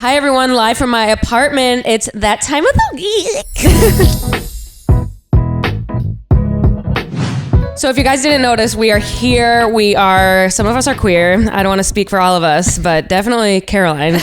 Hi everyone, live from my apartment. It's that time of the week. So if you guys didn't notice, we are here. Some of us are queer. I don't want to speak for all of us, but definitely Caroline.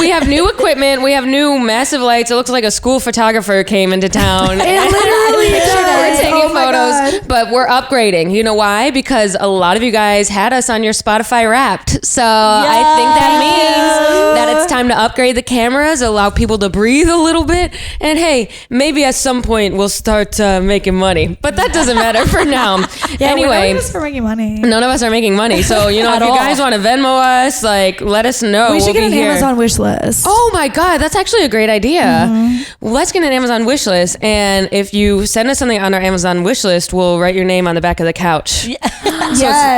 We have new equipment. We have new massive lights. It looks like a school photographer came into town. It literally We're taking Oh my photos, God. but we're upgrading. You know why? Because a lot of you guys had us on your Spotify Wrapped. So I think that means that it's time to upgrade the cameras, allow people to breathe a little bit, and hey, maybe at some point we'll start making money. But that doesn't matter for now. None of us are making money. None of us are making money. So, you know, if you guys want to Venmo us, like, let us know. We should get an here. Amazon wish list. Oh my God, that's actually a great idea. Mm-hmm. Let's get an Amazon wish list. And if you send us something on our Amazon wish list, we'll write your name on the back of the couch. Yeah.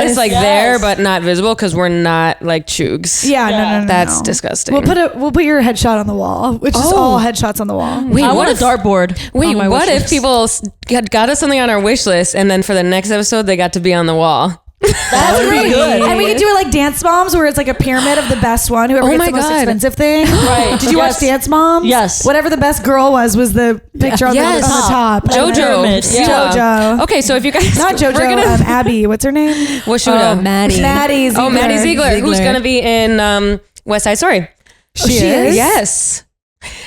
So it's like there, but not visible because we're not like choogs. Yeah, no. That's disgusting. We'll put your headshot on the wall, which is all headshots on the wall. Wait, I want a dartboard. Wait, on my what wish if list. people got us something on our wish list and then for the next episode they got to be on the wall? That would be good. And we could do it like Dance Moms, where it's like a pyramid of the best one. Whoever gets the most expensive thing. Right. Did you watch Dance Moms? Yes. Whatever the best girl was the picture on, Yes. on the top. JoJo. JoJo. Okay, so if you guys Not JoJo. we're gonna- Abby. What's her name? Washuda. Maddy. Maddie Ziegler. Oh, Maddie Ziegler, who's gonna be in West Side Story. She is? Yes.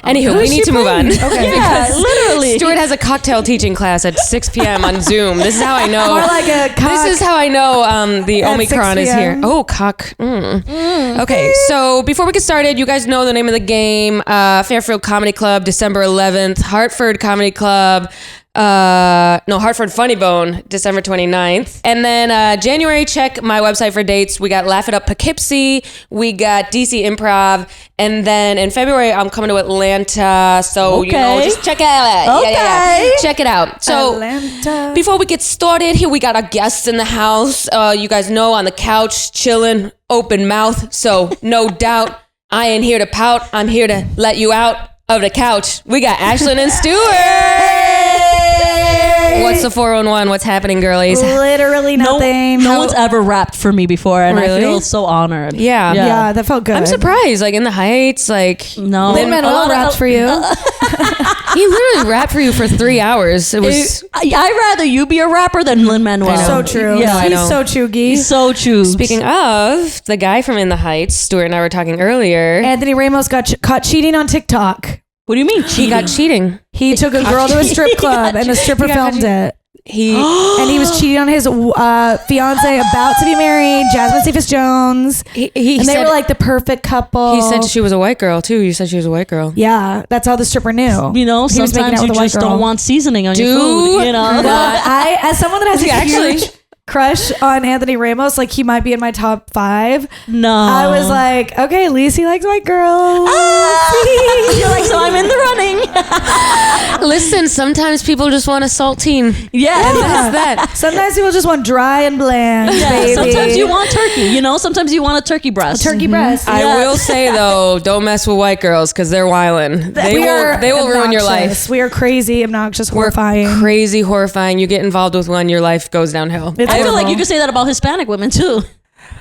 Anywho, Who we is need she to move on. playing? Okay. Yeah, literally. Stuart has a cocktail teaching class at 6 p.m. on Zoom. This is how I know. More like a cock. This is how I know the At Omicron 6 is here. p.m. Oh, cock. Okay, so before we get started, you guys know the name of the game. Fairfield Comedy Club, December 11th. Hartford Comedy Club. Hartford Funny Bone, December 29th. And then January, check my website for dates. We got Laugh It Up Poughkeepsie. We got DC Improv. And then in February, I'm coming to Atlanta. So, you know, Okay. just check it out. Yeah. Check it out. So, Atlanta. before we get started, here we got our guests in the house. You guys know, on the couch, chilling, open mouth. So, no doubt, I ain't here to pout. I'm here to let you out of the couch. We got Ashlyn and Stuart. What's the 411? What's happening, girlies? Literally nothing. No one's ever rapped for me before, and Really? I feel so honored. Yeah. Yeah, that felt good. I'm surprised. Like in the Heights, like No. Lin-Manuel rapped for you. he literally rapped for you for 3 hours. It was I'd rather you be a rapper than Lin-Manuel. So true. Yeah, I know. He's so chuggy. He's so true. speaking of the guy from In the Heights. Stuart and I were talking earlier. Anthony Ramos got caught cheating on TikTok. What do you mean? He got cheating. He took a girl to a strip club and the stripper filmed it. And he was cheating on his fiance about to be married, Jasmine Cephas Jones. He And they said, were like the perfect couple. he said she was a white girl too. You said she was a white girl. Yeah, that's how the stripper knew. You know, He was making sometimes out you with a white just girl. don't want seasoning on your Do food. You know, Well, I, as someone that has a Actually- huge crush on Anthony Ramos, like he might be in my top 5. no. I was like, okay, at least he likes white girls. You're like, so I'm in the running. Listen, sometimes people just want a saltine. Yeah. That's that. Sometimes people just want dry and bland, Yeah, baby. sometimes you want turkey, you know? Sometimes you want a turkey breast. turkey breast. I will say though, don't mess with white girls because they're wildin'. They will ruin your life. obnoxious. We are crazy, obnoxious, We're horrifying. crazy, horrifying. You get involved with one, your life goes downhill. It's I feel like horrible. you could say that about Hispanic women too.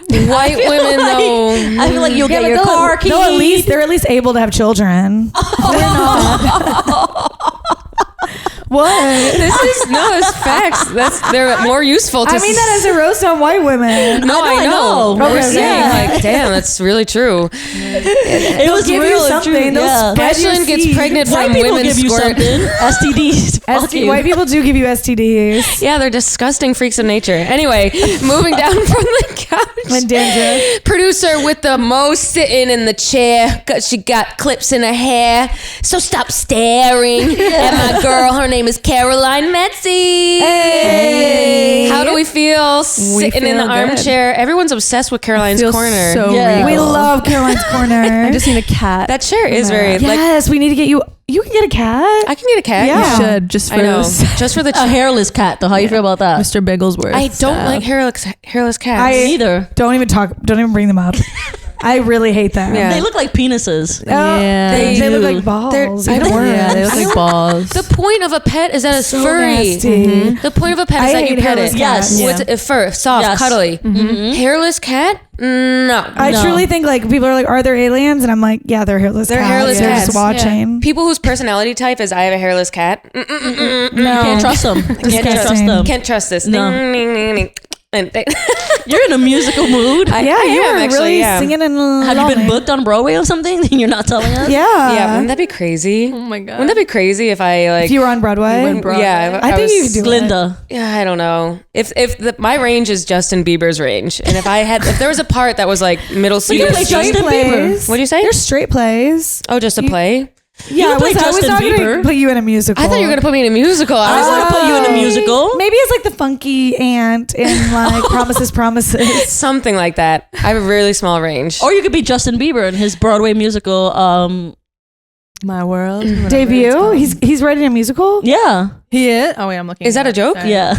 White women though. I feel like you'll get your car keys. they're at least able to have children. We're not. What? It's facts. They're more useful to I mean that as a roast on white women. No, I know. know. We're Okay, saying yeah. like, damn, that's really true. It was give you real and something. true. They'll Yeah. spread your Ashlyn gets seed. pregnant White from people women's give you squirt. something. STDs. Fuck you. White people do give you STDs. Yeah, they're disgusting freaks of nature. Anyway, moving down from the couch. And dandruff. Producer with the most sitting in the chair because she got clips in her hair. So stop staring at my girl. Her name is Caroline Metzi. Hey. How do we feel sitting in feel the good. armchair? Everyone's obsessed with Caroline's Feels Corner. so Yeah. real. We love Caroline's Corner. I just need a cat. That chair is very like. yes, we need to get you. You can get a cat. I can get a cat. Yeah. You should just for I know. this. Just for the. A hairless cat, though. How you feel about that? Mr. Bigglesworth. I don't like hairless cats. I- Neither. Don't even talk. Don't even bring them up. I really hate them. Yeah. They look like penises. Oh, they look do. like balls. They're- Even worse. Yeah, they look like balls. The point of a pet is that it's So furry. nasty. The point of a pet is I that you hate pet hairless it. cats. With fur, soft, Yes. cuddly. Hairless cat? No. I No. truly think like people are like, are there aliens? And I'm like, yeah, they're hairless. They're cats. hairless They're cats. just watching. People whose personality type is I have a hairless cat. No, You can't trust them. Can't trust Disgusting. them. Can't trust this. No. And You're in a musical mood. I Yeah, you am were actually, really yeah. singing and Have you been lolling. booked on Broadway or something? You're not telling us? Yeah. Yeah, wouldn't that be crazy? Oh my god. Wouldn't that be crazy if I like? If you were on Broadway, went Broadway. Yeah, I think was- you could do it. Glinda. Yeah, I don't know. If my range is Justin Bieber's range, and if there was a part that was like middle C can or play C, Justin plays. What'd you say? They're straight plays. Oh, just a play. Yeah, can play I was Justin not going to Bieber. put you in a musical. I thought you were gonna put me in a musical. I I was want to put you in a musical. Maybe it's like the funky aunt in like Promises. something like that. I have a really small range. Or you could be Justin Bieber in his Broadway musical. My world whatever it's Debut. called. He's writing a musical. Yeah. He is. Oh wait, I'm looking. Is that it a up. joke? Sorry. Yeah.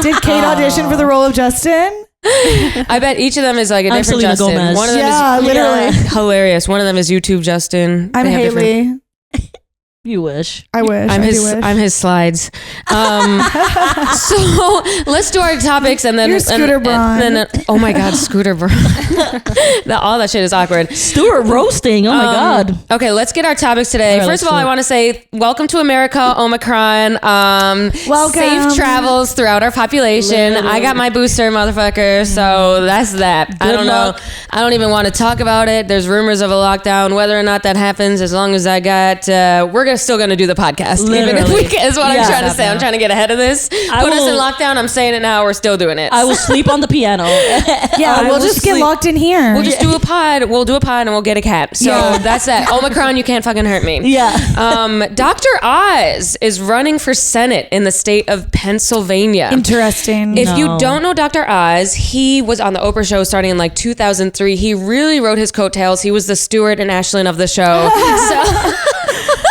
Did Kate audition for the role of Justin? I bet each of them is like a I'm different Selena Justin. Gomez. One of them Yeah, is literally. hilarious. One of them is YouTube Justin. I'm They have different- Haley. You wish. I wish. I'm I his. do wish. I'm his slides. So let's do our topics and then You're Scooter Braun. And then oh my God, Scooter Braun. All that shit is awkward. Stuart roasting. Oh my God. Okay, let's get our topics today. All right, First of let's all, do I it. want to say welcome to America, Omicron. Welcome. Safe travels throughout our population. I got my booster, motherfucker. So that's that. I Good don't luck. know. I don't even want to talk about it. There's rumors of a lockdown. Whether or not that happens, as long as I got, we're still gonna do the podcast. Even if we Literally. can, is what Yeah. I'm trying to say. I'm trying to get ahead of this. I Put us in will- lockdown. I'm saying it now. We're still doing it. I will sleep on the piano. Yeah, I we'll will just get sleep- locked in here. We'll just do a pod. We'll do a pod and we'll get a cat. So Yeah. that's that. Omicron, you can't fucking hurt me. Yeah. Dr. Oz is running for Senate in the state of Pennsylvania. Interesting. If you No. don't know Dr. Oz, he was on the Oprah show starting in like 2003. He really wrote his coattails. He was the Stuart and Ashlyn of the show. So,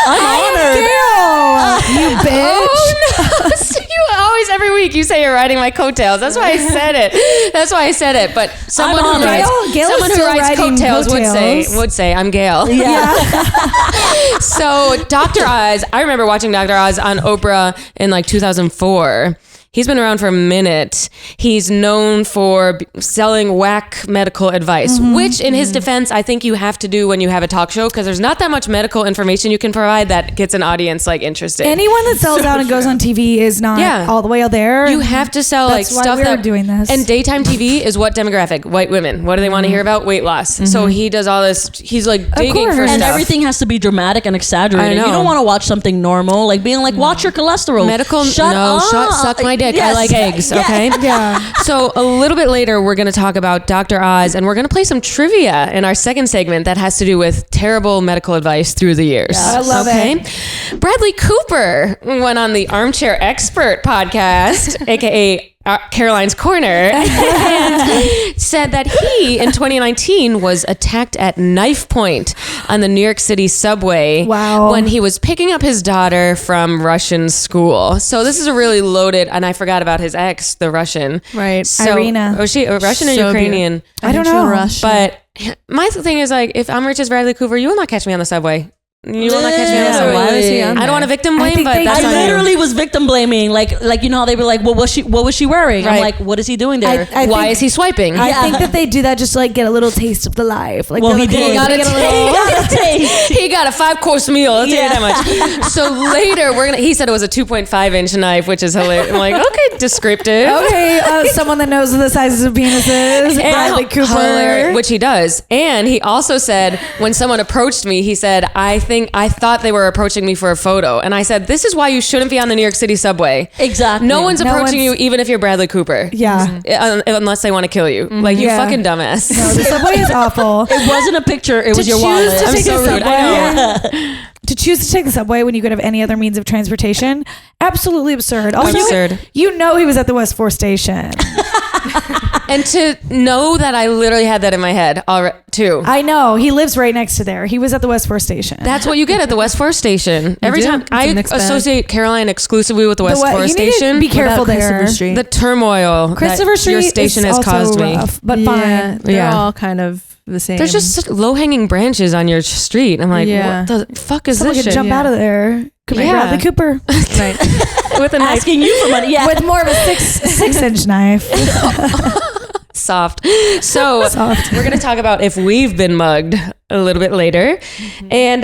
I'm honored. you bitch. oh no! So you always every week you say you're riding my coattails. That's why I said it. That's why I said it. But someone I'm who honored. writes, Gail is someone who still writes riding coattails coattails. would say I'm Gail. Yeah. So Dr. Oz, I remember watching Dr. Oz on Oprah in like 2004. He's been around for a minute. He's known for selling whack medical advice, which in his defense, I think you have to do when you have a talk show because there's not that much medical information you can provide that gets an audience like interested. Anyone that sells out and goes on TV is not Yeah. all the way out there. You have to sell like That's why stuff we're that doing this. And daytime TV is what demographic? White women. What do they want to hear about? Weight loss. So he does all this. He's like digging for course. stuff. And everything has to be dramatic and exaggerated. I know. You don't want to watch something normal, like being like, watch your cholesterol. Medical, Shut no, up. suck my dick. I Yes. like eggs. Okay. Yeah. So a little bit later, we're going to talk about Dr. Oz, and we're going to play some trivia in our second segment that has to do with terrible medical advice through the years. I love it. Bradley Cooper went on the Armchair Expert podcast, aka Caroline's Corner, and said that he in 2019 was attacked at knife point on the New York City subway. Wow. When he was picking up his daughter from Russian school. So this is a really loaded, and I forgot about his ex, the Russian. Right. So, Irina. Was she Russian or So Ukrainian? I don't think know. she's Russian. But my thing is like, if I'm rich as Bradley Cooper, you will not catch me on the subway. You will not catch me on the Yeah, subway. why was he on I don't want to victim I blame, think but they- that's I on literally was victim blaming, like you know how they were like, well, what was she wearing? Right. I'm like, what is he doing there? I you. Why think- is he swiping? I think that they do that just to like get a little taste of the life. Like well, they're he like, did. "Hey, got let me it. get a little-" He got a taste. He got a 5-course meal. I'll tell you Yeah. that much. So later, he said it was a 2.5-inch knife, which is hilarious. I'm like, okay, descriptive. Okay, someone that knows the sizes of penises, Bradley Cooper. Hilarious, which he does. And he also said, when someone approached me, he said, I thought they were approaching me for a photo. And I said, this is why you shouldn't be on the New York City subway. Exactly. No one's No approaching one's- you, even if you're Bradley Cooper. Yeah. Unless they want to kill you. Like, you Yeah. fucking dumbass. No, the subway is awful. It wasn't a picture. It was your choose wallet. to I'm take so the rude. subway. I know. To choose to take the subway when you could have any other means of transportation, absolutely absurd. Also, Absurd. you know he was at the West 4 station. And to know that I literally had that in my head already, too. I know. He lives right next to there. He was at the West 4 station. That's what you get at the West 4 station. Every do? time It's a I mixed bag. associate Caroline exclusively with the West 4 you need to station. be careful What about there. Christopher Street? The turmoil Christopher that Street your station is has also caused me. rough, but yeah, fine. they're Yeah. all kind of the same. There's just such low-hanging branches on your street. I'm like, Yeah. what the fuck is Someone this could shit? jump out of there. Could be Yeah. Bradley Cooper right. With a knife. Asking you for money. Yeah. with more of a 6-inch knife. Soft. So Soft. we're going to talk about if we've been mugged a little bit later. And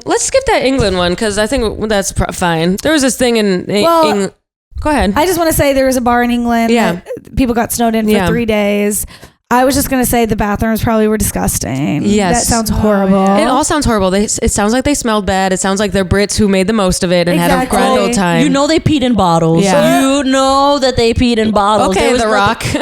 let's skip that England one because I think that's fine. There was this thing in Well, Go ahead. I just want to say there was a bar in England Yeah. that people got snowed in for Yeah. 3 days. I was just going to say the bathrooms probably were disgusting. Yes. That sounds horrible. It all sounds horrible. It sounds like they smelled bad. It sounds like they're Brits who made the most of it and had a Exactly. grand old time. You know they peed in bottles. Yeah. You know that they peed in bottles. Okay, There was The nothing-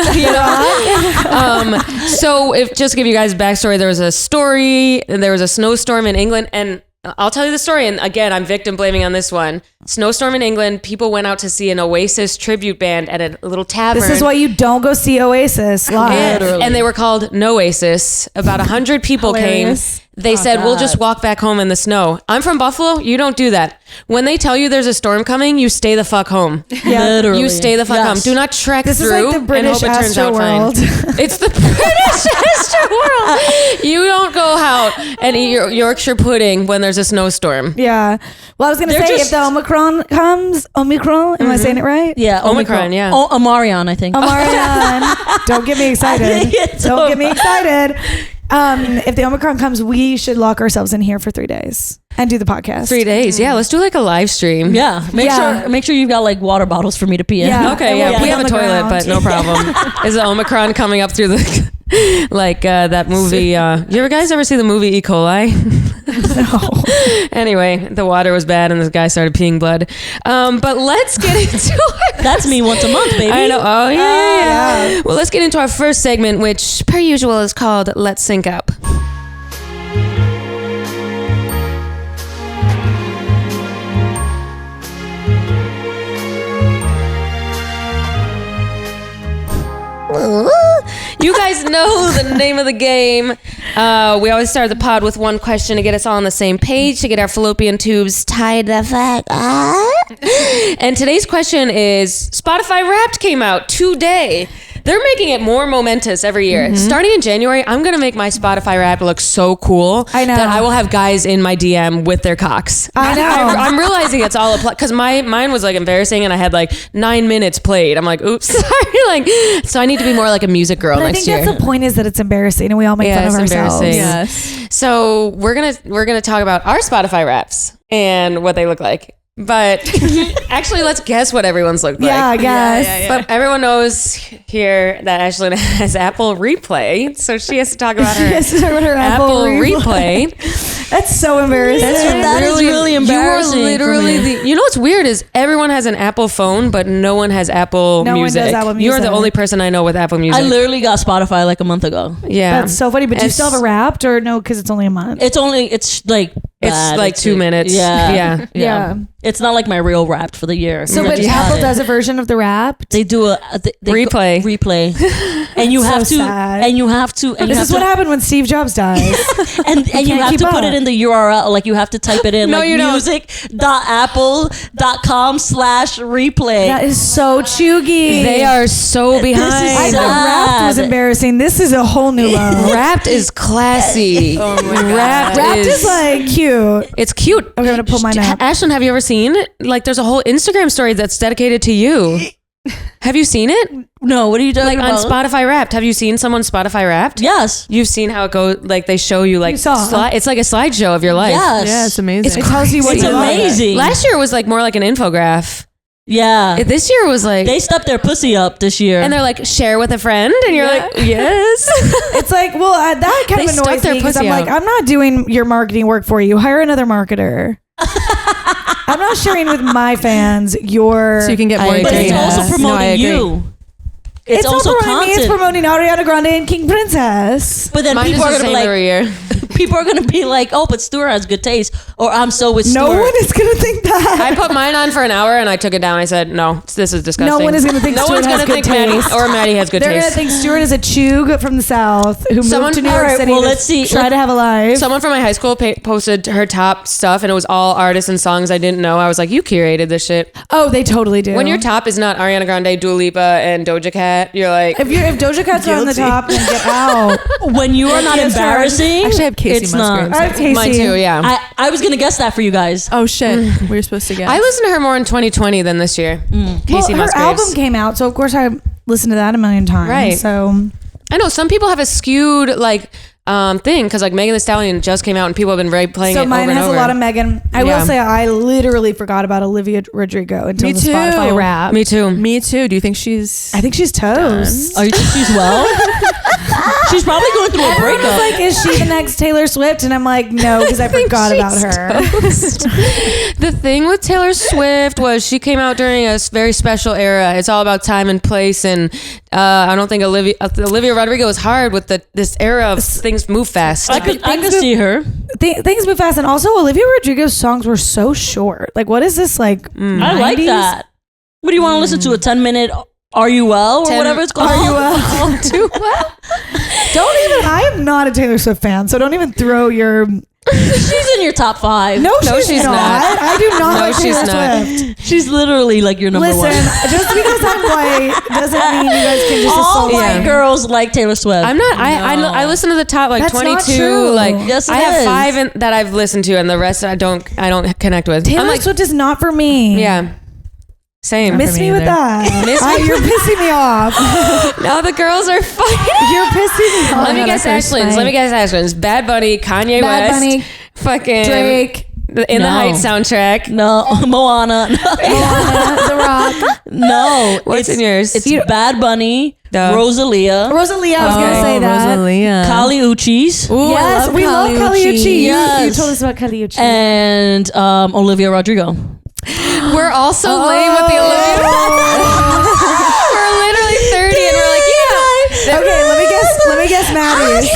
Rock. So if just to give you guys backstory, there was a story. There was a snowstorm in England, and I'll tell you the story. And again, I'm victim blaming on this one. Snowstorm in England. People went out to see an Oasis tribute band at a little tavern. This is why you don't go see Oasis live. And they were called Noasis. About 100 people Hilarious. came. They said, we'll just walk back home in the snow. I'm from Buffalo. You don't do that. When they tell you there's a storm coming, you stay the fuck home. Yeah. Literally. You stay the fuck home. Do not trek This is through like the and British hope it turns out Astroworld. fine. It's the British Astroworld. You don't go out and eat your Yorkshire pudding when there's a snowstorm. Yeah. Well, I was going to They're say just- if the Omicron comes, am I saying it right? Yeah, Omicron, yeah. Oh, Omarion, I think. Omarion. Don't get me excited. It's Don't get me excited. If the Omicron comes, we should lock ourselves in here for 3 days and do the podcast. 3 days. Yeah, let's do like a live stream. Yeah, make sure you've got like water bottles for me to pee in. Yeah. Okay, And yeah. we'll We pee have on a the toilet, ground. but no problem. Is the Omicron coming up through the... like that movie, you guys ever see the movie E. coli? No. Anyway, the water was bad and this guy started peeing blood. But let's get into our That's me once a month, baby. I know. Oh, yeah. yeah. Well, let's get into our first segment, which per usual is called Let's Sync Up. You guys know the name of the game. We always start the pod with one question to get us all on the same page, to get our fallopian tubes tied the fuck up. And today's question is, Spotify Wrapped came out today. They're making it more momentous every year. Starting in January, I'm going to make my Spotify Wrapped look so cool I know. that I will have guys in my DM with their cocks. I know. I'm realizing it's all applied because mine was like embarrassing and I had like 9 minutes played. I'm like, oops, sorry. Like, so I need to be more like a music girl But I next think year. that's the point, is that it's embarrassing and we all make Yeah, fun of it's ourselves. embarrassing. Yes. So we're gonna talk about our Spotify Wraps and what they look like. But actually, let's guess what everyone's look like. Yeah, I guess. But everyone knows here that Ashlyn has Apple Replay, so she has to talk about her Yes, her Apple Replay. Replay. That's so embarrassing. That is really embarrassing. You are literally you know what's weird is everyone has an Apple phone, but no one has Apple No one Music. does Apple You're the Music. only person I know with Apple Music. I literally got Spotify like a month ago. yeah, That's so funny. But do you It's- still have a Wrapped, or no? Because it's only a month. It's like it's bad. like 2 minutes. Yeah. yeah. It's not like my real Wrapped for the year. So, that but just Apple had it. does a version of the Wrapped. They do they Replay. replay, and you So have to, sad. and you have to, and you This have is to, what happened when Steve Jobs died. and you can't have keep to put up. it in the URL. Like you have to type it in. No, like you don't. music.apple.com/replay. That is so chuggy. They are so behind. I thought Wrapped was sad. embarrassing. This is a whole new level. Wrapped is classy. Oh my god. Wrapped is like cute. it's cute. Okay, I'm gonna pull mine up. Ashlyn, have you ever seen it? Like there's a whole Instagram story that's dedicated to you. Have you seen it? No, what are you talking Like on about? Spotify Wrapped. Have you seen someone Spotify Wrapped? Yes. You've seen how it goes, like they show you like You saw. it's like a slideshow of your life. Yes. Yeah, it's amazing. It tells you what It's you like. amazing. Last year was like more like an infograph. Yeah. This year was like They stepped their pussy up this year. and they're like share with a friend and you're like yes. It's like, well, that kind They of stuck annoys their me because I'm pussy like, out. I'm not doing your marketing work for you. Hire another marketer. I'm not sharing with my fans your. So you can get more I but agree. it's also Yes. promoting No, I agree. you. It's also not promoting me. It's content. promoting Ariana Grande and King Princess. But then Mine is people are the gonna same be like, every year. people are gonna be like, "Oh, but Stuart has good taste," or "I'm so with Stuart." No one is gonna think that. I put mine on for an hour and I took it down. I said, no, this is disgusting. No one is gonna think no Stuart one's has gonna good think Maddie taste. or Maddie has good They're taste. gonna think Stuart is a chug from the South who Someone- moved to New York Alright, City. well, to let's see. Try to have a life. Someone from my high school posted her top stuff and it was all artists and songs I didn't know. I was like, you curated this shit. Oh, they totally do. When your top is not Ariana Grande, Dua Lipa, and Doja Cat, you're like, if Doja Cat's not on the top, then get out. When you are not Yes, sir. embarrassing, Actually, I have Casey it's Musgraves. not. I have Casey. mine too, yeah. I was gonna guess that for you guys. Oh shit, we were supposed to get. I listened to her more in 2020 than this year. Casey Well, her Musgraves. album came out, so of course I listened to that a million times. Right. So I know some people have a skewed like thing because like Megan Thee Stallion just came out and people have been playing it over mine and has over. a lot of Megan. I Yeah. will say I literally forgot about Olivia Rodrigo until Me the too. Spotify rap. Me too. Me too. Do you think she's? I think she's toast. Oh, you think she's well? She's probably going through a Everyone was breakup. like, is she the next Taylor Swift? And I'm like, no, because I forgot about her. The thing with Taylor Swift was she came out during a very special era. It's all about time and place, and I don't think Olivia Rodrigo is hard with this era of things move fast. I could see her. Things move fast. And also, Olivia Rodrigo's songs were so short. Like, what is this, like, I like 90s? that. What do you want to listen to? A 10-minute Are You Well or 10 whatever it's called? Are you well? Too well. I am not a Taylor Swift fan, so don't even throw your... She's in your top 5. No, she's not. I do not No, like she's Taylor not. Swift. She's literally like your number Listen, one. just because I'm white doesn't mean you guys can just All assault white me. girls like Taylor Swift. I'm not. I listen to the top like That's not 22. true. Like Yes, it I have is. 5 that I've listened to, and the rest I don't connect with. Taylor I'm like, Swift is not for me. yeah, same. Miss for me me with either. that. Miss me? You're pissing me off. Now the girls are fighting. You're pissing me off. Let me guess Ashlyn's. Bad Bunny, Kanye Bad West, Bunny, fucking Drake, In the No. Heights soundtrack. no, Moana. Moana, The Rock. No. What's in yours? It's Bad Bunny, Duh. Rosalia, Rosalia, I was going to say that. Rosalia. Kali Uchis, Ooh, Yes, we love Kali Uchis. Yes. You told us about Kali Uchis. and Olivia Rodrigo. We're all so lame with the Olivia. We're literally 30 and we're like, yeah. Okay, let me guess Maddie.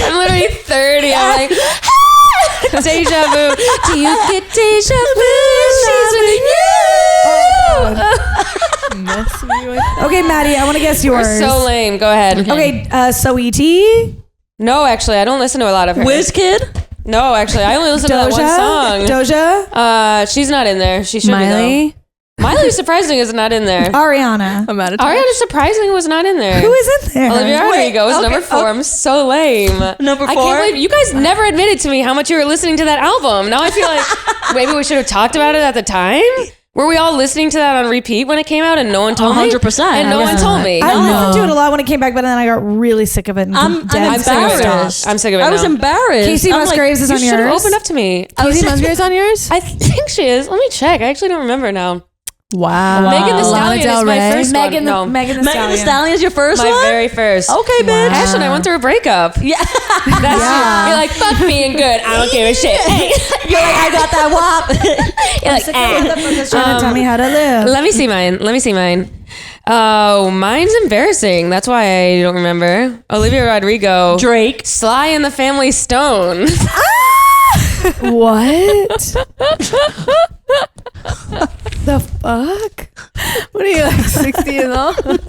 I'm literally 30. I'm like, deja vu. Do you get deja vu? She's with you. Okay, Maddie, I want to guess yours. We're so lame. Go ahead. Okay, Saweetie, No, actually, I don't listen to a lot of her. WizKid. No, actually, I only listen to that one song. Doja, She's not in there. She should be Miley. though. Miley Surprising is not in there. Ariana. I'm out of Ariana Surprising was not in there. Who is in there? Olivia Rodrigo is okay, number 4. I'm so lame. Number I 4? can't believe you guys never admitted to me how much you were listening to that album. Now I feel like maybe we should have talked about it at the time. Were we all listening to that on repeat when it came out and no one told me? 100%. And no one told me. I No. listened to it a lot when it came back, but then I got really sick of it. And I'm dead sick of it now. embarrassed. I'm sick of it I was now. embarrassed. Casey I'm like, Musgraves is You on should have yours. opened up to me. Casey Musgraves on yours? I think she is. Let me check. I actually don't remember now. Wow. Megan Thee Lana Stallion Del is my Rey? first Megan, one. No. Megan Thee Megan Stallion. Thee Stallion is your first My one? very first. Okay, bitch. Ashton, I went through a breakup. Yeah. That's you're like, fuck being good. I don't give a shit. Hey. You're like, I got that wop. You're like, Motherfuckers trying to tell me how to live. Let me see mine. Oh, mine's embarrassing. That's why I don't remember. Olivia Rodrigo. Drake. Sly and the Family Stone. What? The fuck? What are you, like 60 years old?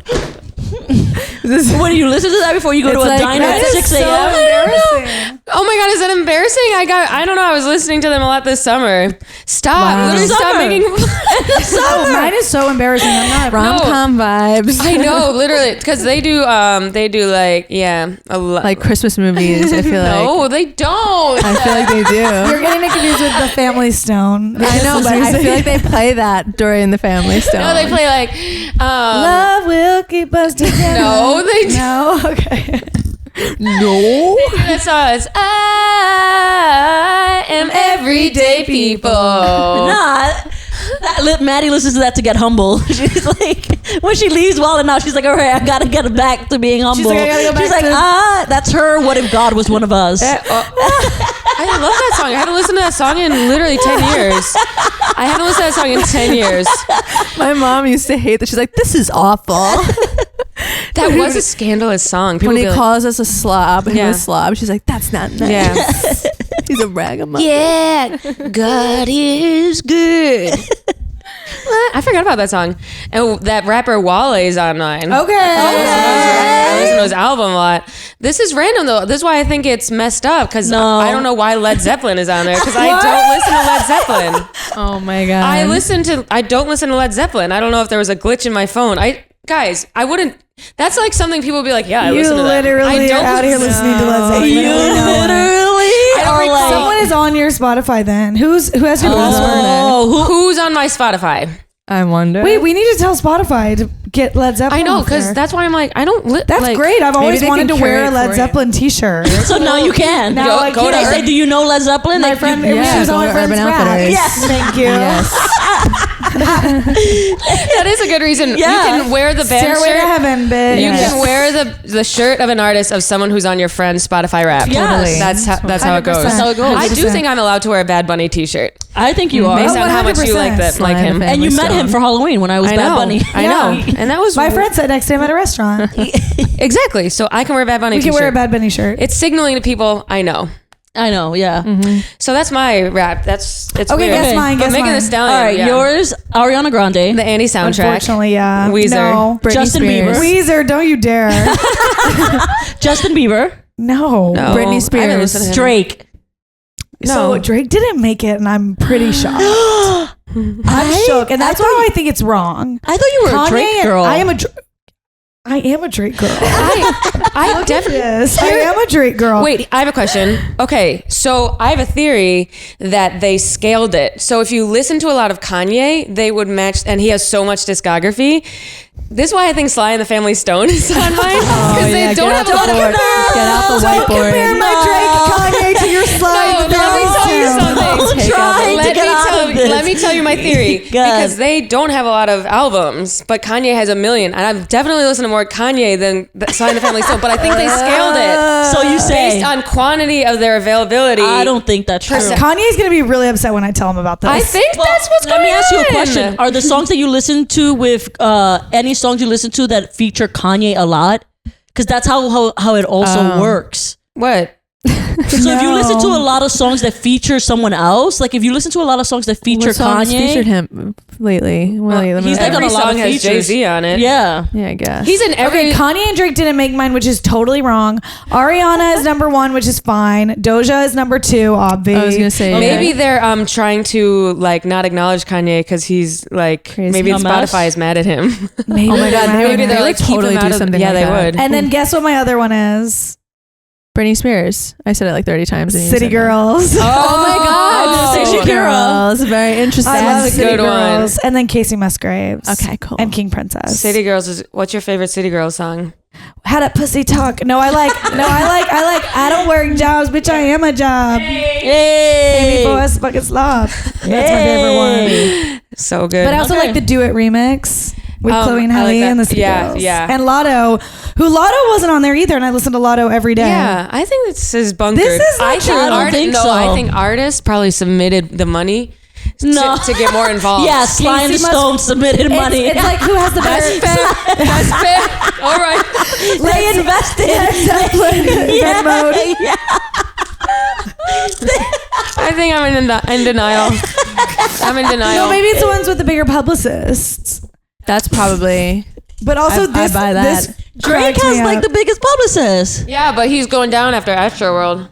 What do you listen to that before you go to a like, diner that at is 6 so a.m.? embarrassing. Oh my God, is that embarrassing? I don't know. I was listening to them a lot this summer. Stop. Wow. Literally stop Summer. making Oh, mine is so embarrassing. I'm not. Rom-com vibes. I know, literally, because they do like, yeah, a lot. Like Christmas movies, I feel like. No, they don't. I feel like they do. You're getting me confused with the Family Stone. I know, but I feel like they play that during the Family Stone. No, they play like, Love will keep us together. no, they don't. No, okay. No. That song is I am everyday people. Nah. Maddie listens to that to get humble. She's like, when she leaves Wallet now, she's like, all right, I gotta get back to being humble. like, I gotta go back She's like, to- that's her. What if God was one of us? I love that song. I haven't listened to that song in literally 10 years. I haven't listened to that song in 10 years. My mom used to hate that. She's like, this is awful. That was a scandalous song. People When he be like, calls us a slob, Yeah. a slob, she's like, "That's not nice." yeah. He's a ragamuffin. Yeah, God is good. What? I forgot about that song. And that rapper Wale's on mine. Okay. I listen to his album a lot. This is random though. This is why I think it's messed up because No. I don't know why Led Zeppelin is on there because I don't listen to Led Zeppelin. Oh my god. I don't listen to Led Zeppelin. I don't know if there was a glitch in my phone. I wouldn't. That's like something people would be like, yeah, I You listen to that. literally are out here listening to Led Zeppelin. You Literally. are like, Someone is on your Spotify then. Who has your password? Who's on my Spotify? I wonder. Wait, we need to tell Spotify to get Led Zeppelin. I know off because there. that's why I'm like, I don't. That's like, great. I've always they wanted to can wear a curate Led for you. Zeppelin t-shirt. so now you can. Now I go to can. They say, do you know Led Zeppelin? My Like, friend, you- she was go on my to friend's Urban rap. Outfitters. Yes, thank you. Yes. That is a good reason. Yeah. You can wear the band Stairway to shirt. Heaven, bitch. You can wear the shirt of an artist of someone who's on your friend's Spotify rap. Yes. That's how it goes. 100%. That's how it goes. I do 100%. think I'm allowed to wear a Bad Bunny t-shirt I think you are. based on how much you 100%. like Slide him. the And you met him for Halloween when I was I Bad know. Bunny. I Yeah. know. And that was My friend sat next to him at a restaurant. exactly. So I can wear a Bad Bunny We t-shirt. can wear a Bad Bunny shirt. It's signaling to people I know. I know, yeah. So that's my rap. It's Okay, weird. guess mine, But guess Megan mine. Thee Stallion. All right, yeah. yours, Ariana Grande, The Andy soundtrack. Unfortunately, yeah. Weezer. No. Britney Justin Spears. Bieber. Weezer, don't you dare. Justin Bieber, No. No, Britney I haven't Spears. listened to him. Drake. So No. Drake didn't make it, and I'm pretty shocked. I'm shook, and that's why I think it's wrong. I thought you were a Drake girl. I am a Drake girl. I definitely. Yes, I am a Drake girl. Wait, I have a question. Okay, so I have a theory that they scaled it. So if you listen to a lot of Kanye, they would match, and he has so much discography. This is why I think Sly and the Family Stone is on mine because they don't have a lot of. Get out the Don't compare whiteboard. my Drake Kanye to your slide. No, let me tell you something. Don't try to get out of this. Let me tell you my theory God. because they don't have a lot of albums, but Kanye has a million, and I've definitely listened to more Kanye than Sly and the Family Stone. But I think they scaled it So you say. based on quantity of their availability. I don't think that's true. Kanye's gonna be really upset when I tell him about this. I think that's what's going on. Let me ask you a question. Are the songs that you listen to with any songs you listen to that feature Kanye a lot? Because that's how it also works. What? So if you listen to a lot of songs that feature someone else, like if you listen to a lot of songs that feature What songs Kanye, featured him lately? Well, he's like on Every a lot song of has features. Jay-Z on it. Yeah. yeah, I guess. He's in every. Okay, Kanye and Drake didn't make mine, which is totally wrong. Ariana is number 1, which is fine. Doja is number 2, obvious. I was gonna say Maybe they're trying to like not acknowledge Kanye because he's like Crazy. maybe A mess? Spotify is mad at him. Maybe Oh my God, they're maybe mad. they're would like keep totally him do out of- something Yeah, like they that. would. And then guess what my other one is? Britney Spears. I said it like 30 times. and you City said Girls. Oh my God, City City Girl. Girls. Very interesting. I love That's a City good one. Girls. And then Casey Musgraves. Okay, cool. And King Princess. City Girls is. What's your favorite City Girls song? How that pussy talk. No, I like. I don't work jobs, bitch. I am a job. Pay me for a fucking slob. That's my favorite one. So good. But I also Okay. like the Do It remix with Chloe and I like Halle that. and the City Yeah, Girls. yeah. And Lotto, who Lotto wasn't on there either, and I listened to Lotto every day. Yeah, I think this is bunkered. This is not true. I don't think so. I think artists probably submitted the money No. to get more involved. Yeah, Sly and the Casey Stone submitted money. It's like who has the That's better. fair. That's fair. All right. they invested. Yeah. Mode. Yeah. I think I'm in denial. I'm in denial. No, maybe it's the ones with the bigger publicists. That's probably. But also I this, buy that. this Drake cracks me has like up. the biggest publicist. Yeah, but he's going down after Astroworld.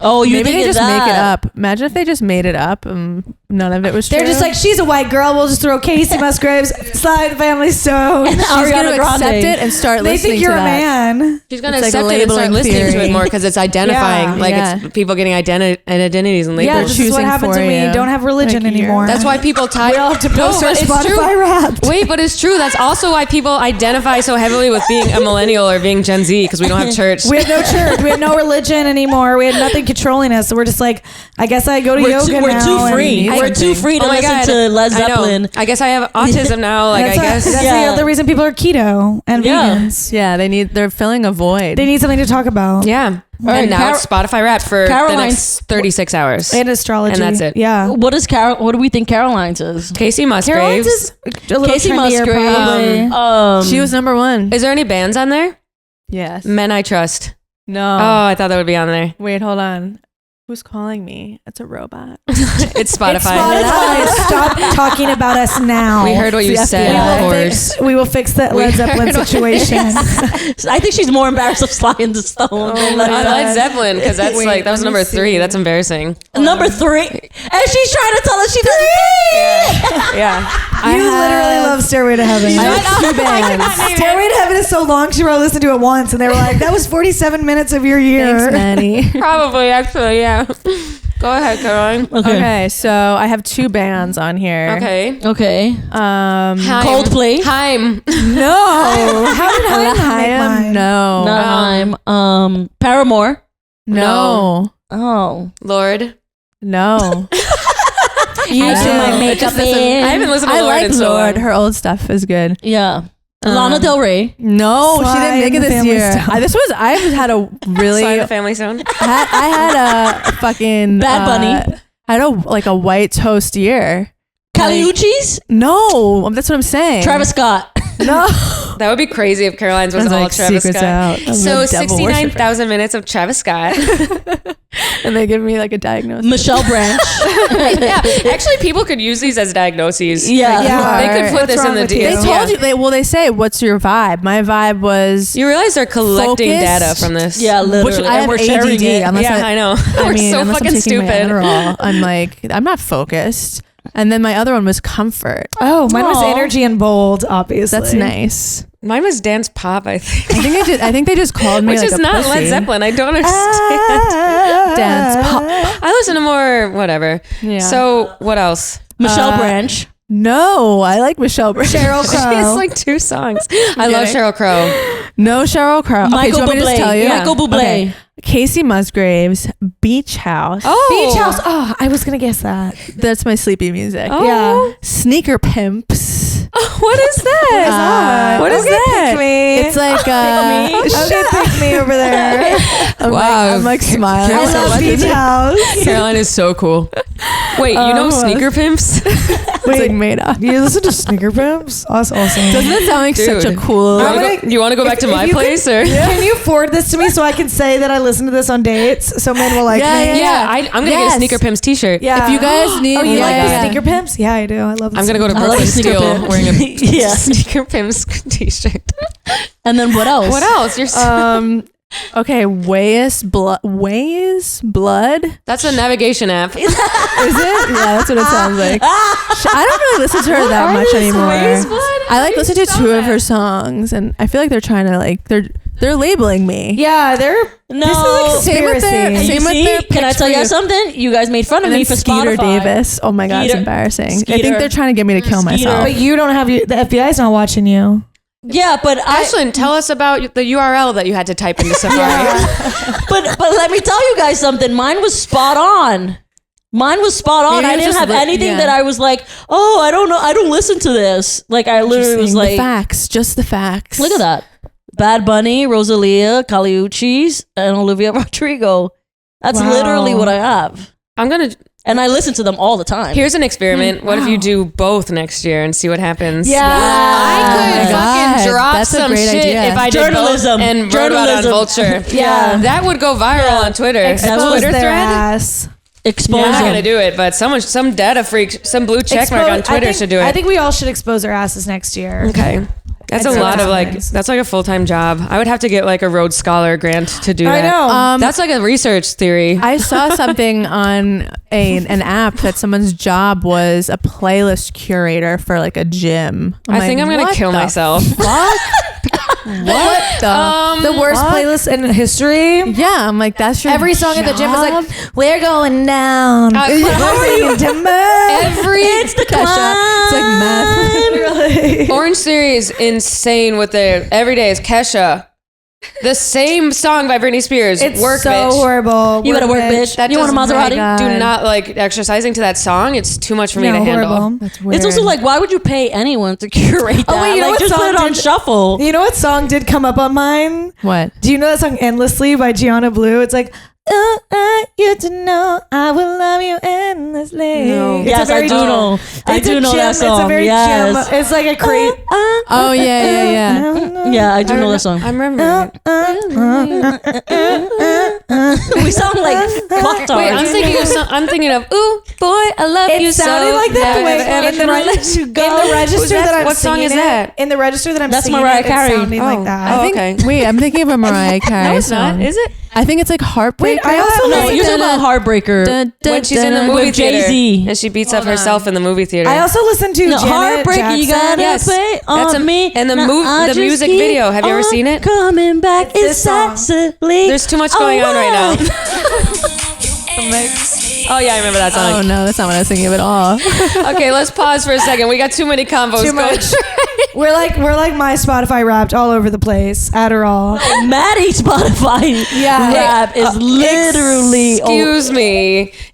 Oh, you Maybe think they it's just that? make it up. Imagine if they just made it up and none of it was true. They're just like, she's a white girl. We'll just throw Casey Musgraves, Sly the Family Stone. And she's going Ariana to Grande. accept it and start They listening think you're to a that. man. She's going to It's like accept it and start labeling listening to theory. it more because it's identifying. Yeah. Like Yeah. it's people getting identities and Yeah, labels. this is what choosing happens for when we you. don't have religion Like, you're- anymore. That's why people tie. we all have to post our but it's Spotify true. Wrapped. Wait, but it's true. That's also why people identify so heavily with being a millennial or being Gen Z because we don't have church. We have no church. We have no religion anymore. We have nothing controlling us. So we're just like, I guess I go to We're yoga too, we're now. too and- free. need We're too something. free to Oh my listen God. to Led I know. Zeppelin. I guess I have autism now. Like I That's guess. that's Yeah. the other reason people are keto and Yeah. vegans. Yeah, they're filling a void. They need something to talk about. Yeah. And now it's Spotify Wrapped for the Caroline's- next 36 hours. And astrology. And that's it. Yeah. What do we think Caroline's is? Casey Caroline's Musgraves. is a little Casey trendier, Musgrave. probably. She was number one. Is there any bands on there? Yes. Men I Trust. No. Oh, I thought that would be on there. Wait, hold on. Who's calling me? It's a robot. It's Spotify. It's Spotify. Stop talking about us now. We heard what you It's the said, FBI. of course. We will fix that Led Zeppelin situation. I think she's more embarrassed of Sly and the Stone. than Led Zeppelin, because that's Wait, that was let me number see. 3. That's embarrassing. Number 3, and she's trying to tell us she doesn't. Yeah. You literally love Stairway to Heaven. I have 2 bands. Stairway to Heaven is so long, she probably listened to it once, and they were like, that was 47 minutes of your year. Thanks, Maddy. Probably, actually, yeah. Go ahead, Caroline. Okay, so I have 2 bands on here. Okay. Okay. Haim. Coldplay. Haim. No. How did I make mine? No. Not Haim. Paramore. No. Oh. Lord. No. You I do know. my makeup I in. haven't listened to I Lord like in so Lord. long. Her old stuff is good. Yeah. Lana Del Rey. No, Sly she didn't make and it the this Family year. Stone. I had a really Sly and the Family Stone. I had a fucking Bad Bunny. I had a white toast year. Caliucci's. No, that's what I'm saying. Travis Scott. No, That would be crazy if Caroline's was Sounds all like Travis Secrets Scott. Out. I'm So a devil 69,000 minutes of Travis Scott. and they give me like a diagnosis. Michelle Branch. Yeah, actually, people could use these as diagnoses. Yeah. Yeah. They could put What's this in wrong the with you? deal. They told you. They say, "What's your vibe?" My vibe was. You realize they're collecting Focused. data from this. Yeah, literally. Which I And have we're sharing ADD. it. Unless Yeah, I know. I We're mean, so unless fucking I'm taking my stupid. Adderall, I'm like, I'm not focused. And then my other one was comfort. Oh, mine was Aw. energy and bold, obviously. That's nice. Mine was dance pop, I think. I think they just called me Which like is a not pussy. Led Zeppelin. I don't understand. Dance pop. I listen to more whatever. Yeah. So what else? Michelle Branch. No, I like Michelle Branch. Sheryl She Crow. has like 2 songs. I love kidding. Cheryl Crow. No Sheryl Crow. Okay, do Michael you want me to just Bublé. tell you? Michael Bublé. Okay. Casey Musgraves, Beach House. Oh, Beach House. Oh, I was going to guess that. That's my sleepy music. Oh. Yeah. Sneaker Pimps. What is that? What is Okay, that? Pick me. It's like Okay, pick me over there. I'm like smiling. I Carol- love what Beach is it? House. Caroline is so cool. Wait, you know Sneaker Pimps? It's like made up. You listen to Sneaker Pimps? That's awesome. Doesn't it sound like such a Dude. cool? You want to go back to my you place or? Can you forward this to me so I can say that I listened to this on dates so men will like Yeah, me? Yeah, I'm gonna get a Yes. Sneaker Pimps t-shirt. Yeah. If you guys need, Oh, you like the yeah. Sneaker Pimps? Yeah, I do. I love the I'm gonna go to I love Brooklyn Sneaker Steel Pimps. wearing a Yeah. Sneaker Pimps t-shirt. And then what else? What else? You're Okay, Ways Blood. That's a navigation app. Is it? Yeah, that's what it sounds like. I don't really listen to her that much anymore. I like listen to 2 of her songs, and I feel like they're trying to like they're labeling me. Yeah, they're No. This is like Same with their- conspiracy. same You with see? their Can I picks tell for you you. something? You guys made fun of And me then for Skeeter Spotify. Davis. Oh my god, it's Skeeter- embarrassing. I Skeeter. think they're trying to get me to kill Skeeter. myself. But you don't have the FBI's not watching you. Yeah, but Ashlyn, tell us about the URL that you had to type into Safari. but let me tell you guys something. Mine was spot on. Mine was spot on. Maybe I it was didn't just have anything yeah. that I was like, oh, I don't know. I don't listen to this. Like I literally was the like, facts, just the facts. look at that. Bad Bunny, Rosalia, Caliucci's, and Olivia Rodrigo. That's Wow. literally what I have. And I listen to them all the time. Here's an experiment. What if you do both next year and see what happens? Yeah. I could Oh my fucking God, drop that's a some great shit idea. if I did Journalism. both and wrote about it on Journalism. Vulture. Yeah. That would go viral on Twitter. That's a Expose Twitter their thread. ass. Expose I'm not them. gonna do it, but some data freak, some blue check mark on Twitter should do it. I think we all should expose our asses next year. Okay. That's And a see lot what of like, happens. that's like a full-time job. I would have to get like a Rhodes Scholar grant to do I that. know. That's like a research theory. I saw something on an app that someone's job was a playlist curator for like a gym. I think I'm gonna kill myself. What the? The worst playlist in history. Yeah, I'm like, that's your Every song at the gym is job? like, "We're going down." How are you? Timber. It's the Kesha. It's like meth. Really? Orange Theory is insane with their every day is Kesha. The same song by Britney Spears. It's Work, so bitch. horrible. You better work, bitch. That You want a does- Maserati? God. Do not like exercising to that song. It's too much for me to handle. horrible. That's weird. It's also like, why would you pay anyone to curate that? Oh, wait, you know like, what just put song it on did- shuffle. You know what song did come up on mine? what? Do you know that song "Endlessly" by Gianna Blue? It's like, oh, I you to know I will love you endlessly. No. It's Yes, a I very- do know. I it's do a know gem, that song. It's a very Yes. gem. It's like a great. Oh yeah. Yeah, I do know that song. I remember. We sound like fucktards. Wait, I'm thinking of "Ooh, boy, I love It you so." sounded like that the way Never in the, ever re- let you go. in the register Who's that? that I'm What song singing is that? In the register that I'm That's singing Mariah it, Carey. It's sounding like that. Oh, I think. okay. Wait, I'm thinking of a Mariah Carey No, it's song. not. Is it? I think it's like Heartbreak. Wait, I also no, listen you're to talking about Heartbreaker. When she's in the With movie theater Jay-Z. and she beats up herself in the movie theater. I also listen to No, Janet Heartbreaker, Jackson. you gotta Yes. pay That's on a- me. and the Now mov- I the just music keep video. Have you ever on seen it? Coming back, It's this it's song. actually. There's too much going on right now. now. Oh yeah, I remember that Oh song. no, that's not what I was thinking of at all. Okay, let's pause for a second. We got too many combos Too going. much. We're like my Spotify Wrapped all over the place. Adderall. Maddie Spotify Yeah. rap is literally.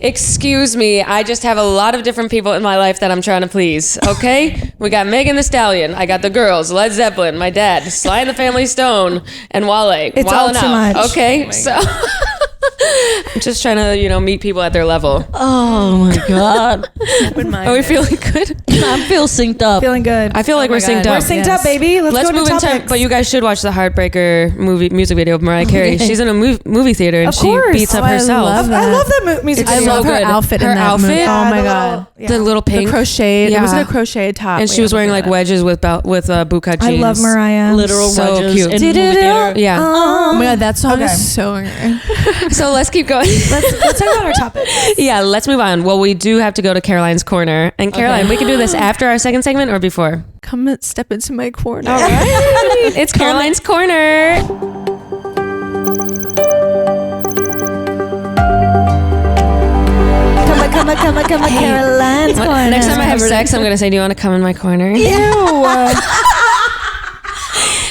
Excuse me. I just have a lot of different people in my life that I'm trying to please. Okay, we got Megan Thee Stallion. I got the girls, Led Zeppelin, my dad, Sly and the Family Stone, and Wale. It's all Wildin' too out. much. Okay, so I'm just trying to meet people at their level. Oh my god, Are we feeling good? I feel synced up. Feeling good. I feel like we're synced We're up. synced up, baby. Let's go move to into topics. but you guys should watch the Heartbreaker music video of Mariah Carey. Okay. She's in a movie theater and Of she course. beats up Oh, I herself. love I love that music It's I video. love so her good. outfit Her in that outfit? movie. Yeah, Oh my the god. The little The pink. crocheted. Yeah. It wasn't a crocheted top. And she was wearing like wedges with bootcut jeans. I love Mariah. Literal So wedges cute. in movie theater. Yeah. Oh my god, that song Okay. is so good. So let's keep going. Let's talk about our topic. Yeah, let's move on. Well, we do have to go to Caroline's Corner. And Caroline, we can do this after our second segment or before? Come and step into my corner. All right. It's Caroline's Corner. Come on, Caroline's corner. Next time I have sex, I'm going to say, do you want to come in my corner? Ew.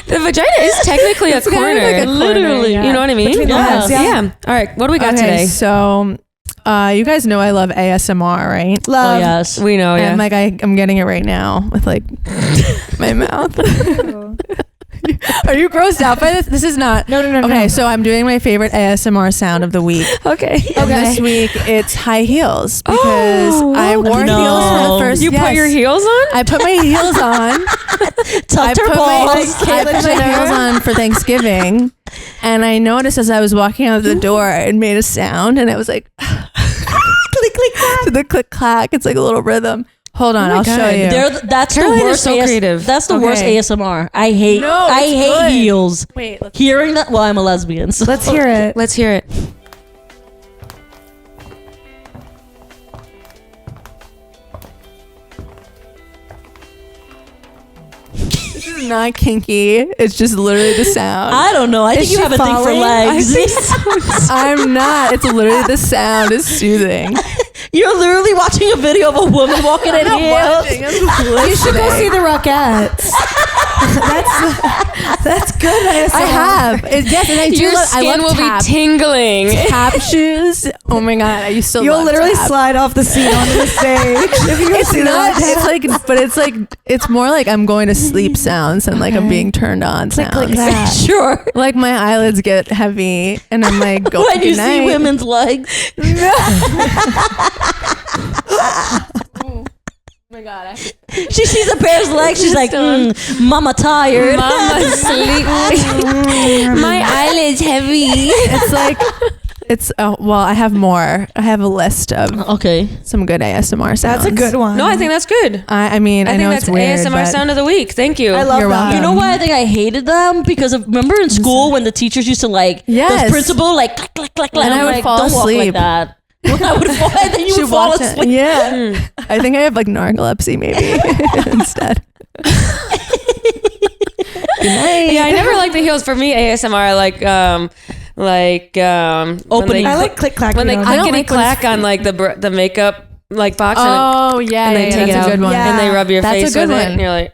The vagina is technically a corner. like a corner, Literally. yeah. You know what I mean? Between the legs, yeah. All right. What do we got Okay, today? so you guys know I love ASMR, right? Oh Love. yes. We know, yeah. And like I'm getting it right now with like my mouth. Are you grossed out by this? This is not. No. Okay, so I'm doing my favorite ASMR sound of the week. Okay. And this week it's high heels because I wore no. heels for the first. You put your heels on? I put my heels on. Tucked her balls. I put my heels on for Thanksgiving, and I noticed as I was walking out the door, it made a sound, and it was like click click clack. To the click clack. It's like a little rhythm. Hold on, my I'll God. show you. That's Caroline the is worst. so creative. That's the worst Okay. ASMR. I hate. No, I it's hate good. heels. Wait, let's Hearing that. Well, I'm a lesbian. So Let's hear it. Let's hear it. This is not kinky. It's just literally the sound. I don't know. I think Is you she have a thing for falling? legs. I'm not. It's literally the sound is soothing. You're literally watching a video of a woman walking in heels. You should go see the Rockettes. that's good. I have. Yes, and I do Your love. I skin love will tap. be tingling. Tap shoes. Oh my god, I used to. You'll love literally tap. slide off the seat onto the stage if you go It's see the not. Rockettes. It's like, but it's like, it's more like I'm going to sleep sounds and like I'm being turned on Click, sounds. click, clack. Sure. Like my eyelids get heavy and I'm like, go When you good see night. women's legs. Oh my god. She sees a pair's legs. She's like, "Mama tired." Mama sleep. My eyelids heavy. It's like, it's well, I have more. I have a list of Okay. some good ASMR sounds. That's a good one. No, I think that's good. I mean, I think know that's it's weird, ASMR but sound of the week. Thank you. I love You're that. welcome. You know why I think I hated them? Because of, remember in school when the teachers used to like Yes. the principal like click click click click. And I I'm would like, fall don't walk like asleep. that. When I would fall, and then you She would fall walked in- asleep. Yeah. I think I have like narcolepsy maybe instead. Good night. Yeah, I never liked the heels. For me, ASMR Opening. I like click clack. when they videos. clickety like when clack on like the makeup like box Oh yeah, and they yeah, take it that's out a good one. Yeah. and they rub your That's a face good with it one. and you're like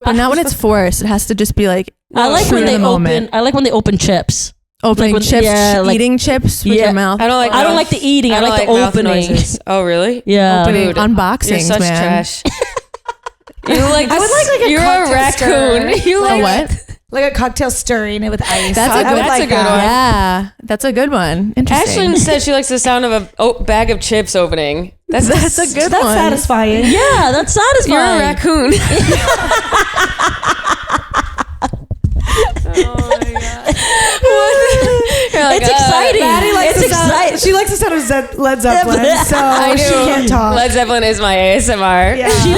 but not when it's forced. It has to just be like. I like true when to they the open. moment. I like when they open chips. Opening when- chips, yeah, like- eating chips with your mouth. I don't like. I don't like the eating. I don't like the mouth opening. noises. Oh really? Yeah. Opening Dude, unboxings, You're such man. trash. You like. I would like a You're a cocktail raccoon. stir. You A like what? Like a cocktail stirring it with ice. That's I a would good- like that's a good that. one. Yeah, that's a good one. Interesting. Ashlyn says she likes the sound of a bag of chips opening. That's a good That's one. satisfying. Yeah, that's satisfying. You're a raccoon. You're like, It's exciting. Maddie likes It's the sound. exciting. She likes the sound of Led Zeppelin, so I she do. can't talk. Led Zeppelin is my ASMR. Yeah. She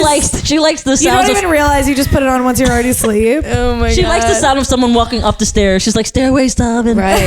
likes the You sounds don't of even realize you just put it on once you're already asleep. Oh my she likes the sound of someone walking up the stairs. She's like stairway stubbing. Right.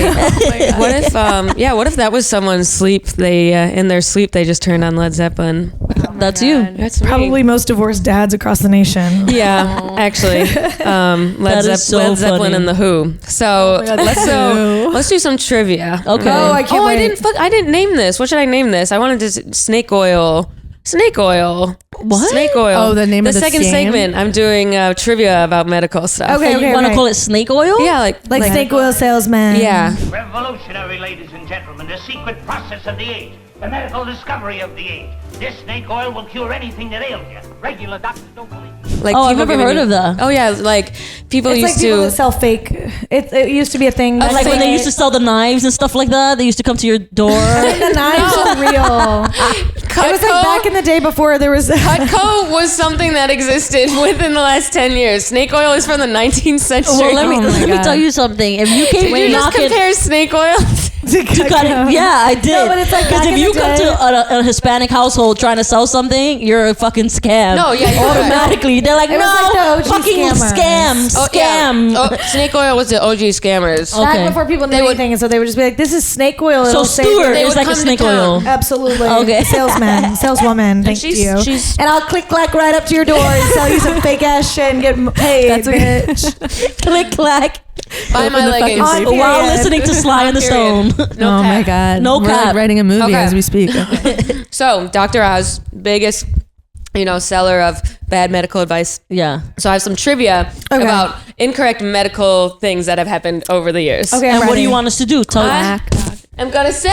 What if what if that was someone's sleep? They in their sleep they just turned on Led Zeppelin. That's you. That's me. Probably most divorced dads across the nation. Yeah, actually, That is so Led Zeppelin funny. and the Who. So Who. let's do some trivia. Okay. Oh, I can't wait. I didn't name this. What should I name this? I wanted to snake oil. Snake oil. What? Snake oil. Oh, the name of the second game? segment. I'm doing trivia about medical stuff. Okay, You want to call it snake oil? Yeah, like snake oil salesman. Yeah. Revolutionary, ladies and gentlemen, the secret process of the age, the medical discovery of the age. This snake oil will cure anything that ails you. Regular doctors don't believe it. Like Oh, I've people never giving heard you- of that. Oh yeah, like people It's like used people to. that sell fake. It used to be a thing. Like when they used to sell the knives and stuff like that. They used to come to your door. The knives are real. It was like back in the day before there was. Cutco was something that existed within the last 10 years. Snake oil is from the 19th century. Well, let me Oh my let me God. tell you something. If you came Did you just knocking, compare snake oil? yeah, I did. No, but it's like because back if in you the come day- to a Hispanic household trying to sell something, you're a fucking scam. No, yeah, you're right. automatically they're like, It was no, like the OG fucking scammers. scam. Oh, snake oil was the OG scammers. Okay. Back before people knew anything, and so they would just be like, "This is snake oil." So It'll save Stuart you." They is would like a come to snake town. oil. Absolutely. Okay. Salesman, saleswoman. Thank you. she's- and I'll click clack right up to your door and sell you some fake ass shit and get paid. That's bitch. Click clack. Buy my the leggings. fucking On While period. listening to Sly and the Stone. No oh my cap. god. No We're cap. like writing a movie Okay. as we speak. So, Dr. Oz, biggest, seller of bad medical advice. Yeah. So I have some trivia Okay. about incorrect medical things that have happened over the years. Okay, And I'm what do ready. you want us to do? Tell I'm gonna say,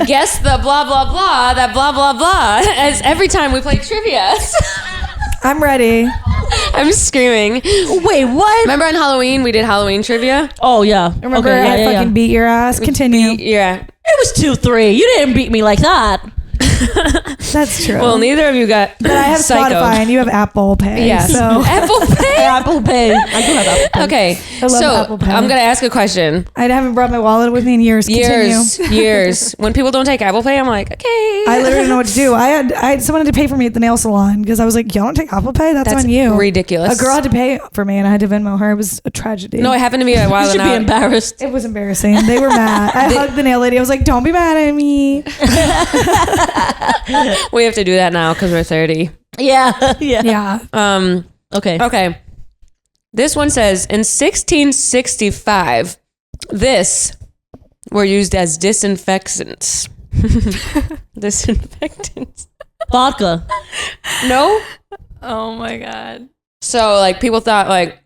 guess the blah blah blah, that blah blah blah, as every time we play trivia. I'm ready. I'm screaming. Wait, what? Remember on Halloween we did Halloween trivia? Oh yeah. Remember, okay, I yeah, fucking beat your ass. Continue. Yeah. It was 2-3. You didn't beat me like that. That's true. Well, neither of you got. but I have Psycho. Spotify and you have Apple Pay. Yes. So Apple Pay. Apple Pay. I do have Apple Pay. Okay. I love So Apple Pay. I'm gonna ask a question. I haven't brought my wallet with me in years. Continue. Years. When people don't take Apple Pay, I'm like, okay. I literally didn't know what to do. I had someone had to pay for me at the nail salon because I was like, y'all don't take Apple Pay? That's on you. ridiculous. A girl had to pay for me and I had to Venmo her. It was a tragedy. No, it happened to me a You while should be ago. embarrassed. It was embarrassing. They were mad. I hugged the nail lady. I was like, don't be mad at me. We have to do that now because we're 30. Yeah. Yeah. Yeah. Okay. Okay. This one says in 1665, this were used as disinfectants. Disinfectants. Vodka. No? Oh my god. So like people thought like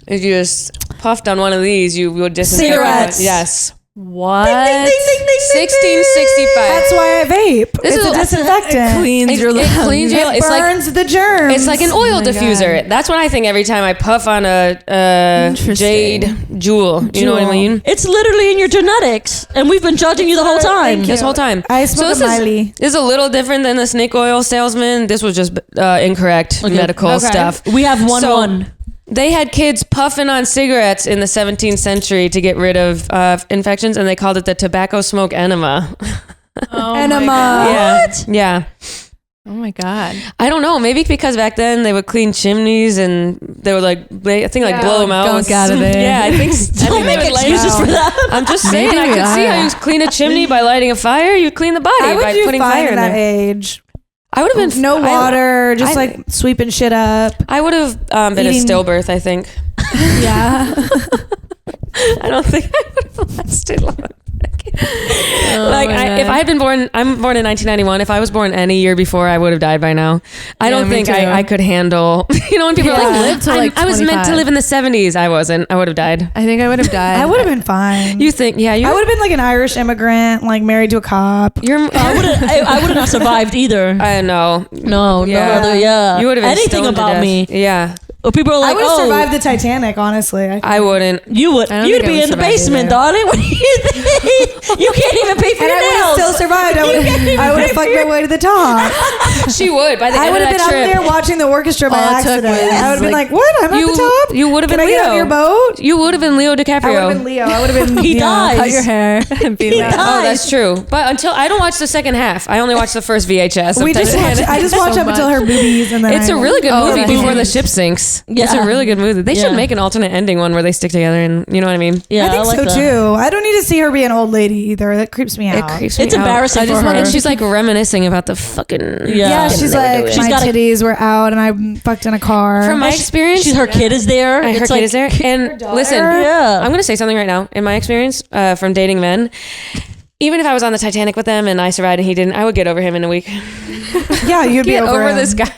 if you just puffed on one of these, you would disinfect. Cigarettes. Yes. What? 1665. That's why I vape. This It's is a disinfectant. Cleans It your cleans lungs. your- It it's like burns the germs. it's like an oil my diffuser. That's what I think every time I puff on a Interesting. jade jewel. You know what I Jewel. mean? It's literally in your genetics, and we've been judging you the whole time. Thank This whole time. I smoke this a Miley. This is a little different than the snake oil salesman. This was just incorrect medical Okay. stuff. We have 1-1. They had kids puffing on cigarettes in the 17th century to get rid of infections, and they called it the tobacco smoke enema. Enema. Yeah. Yeah. Oh my god. I don't know. Maybe because back then they would clean chimneys and they would like blow them out. Gunk out of it. Yeah, I think. Don't make excuses for that. I'm just saying. Maybe I we could see are. how you clean a chimney by lighting a fire. You clean the body I would by do putting fine fire at in that there. age. I would have been No water, just I- like sweeping shit up. I would have been a Eating- stillbirth. I think. Yeah. I don't think I would have lasted long. if I had been born, I'm born in 1991. If I was born any year before, I would have died by now. I don't think I could handle. When people are like, I was meant to live in the 70s. I wasn't. I would have died. I think I would have died. I would have been fine. You think? Yeah, I would have been like an Irish immigrant, like married to a cop. I would have not survived either. I know. No, other. Yeah, you would have anything about me. Yeah. Well, people are like, I would have survived the Titanic, honestly. I wouldn't. You would. You'd be in the basement, darling. What do you think? You can't even pay for your I would have nails. still survived. I would have fucked my way to the top. She would. By the I end would of have been that trip, up there watching the orchestra by accident. I would have been like, what? I'm at the top? You would have been Can Leo. I get on your boat? You would have been Leo DiCaprio. I would have been Leo. I would have been... He dies. Cut your hair and be like, Oh, that's true. But until I don't watch the second half. I only watch the first VHS. I just watch up until her boobies and then It's a really good movie the before the ship sinks. Yeah. It's a really good movie. They should make an alternate ending one where they stick together and you know what I mean? Yeah, I think like so that. too. I don't need to see her be an old lady either. That creeps me out. It creeps me It's out. embarrassing for her. And she's like reminiscing about the fucking Yeah, she's like, She's my got a- titties were out and I fucked in a car. From my experience, her kid is there. her It's kid is there. And listen, Yeah. I'm gonna say something right now. In my experience, from dating men, even if I was on the Titanic with them and I survived and he didn't, I would get over him in a week. Yeah, you'd be Get over him. this guy.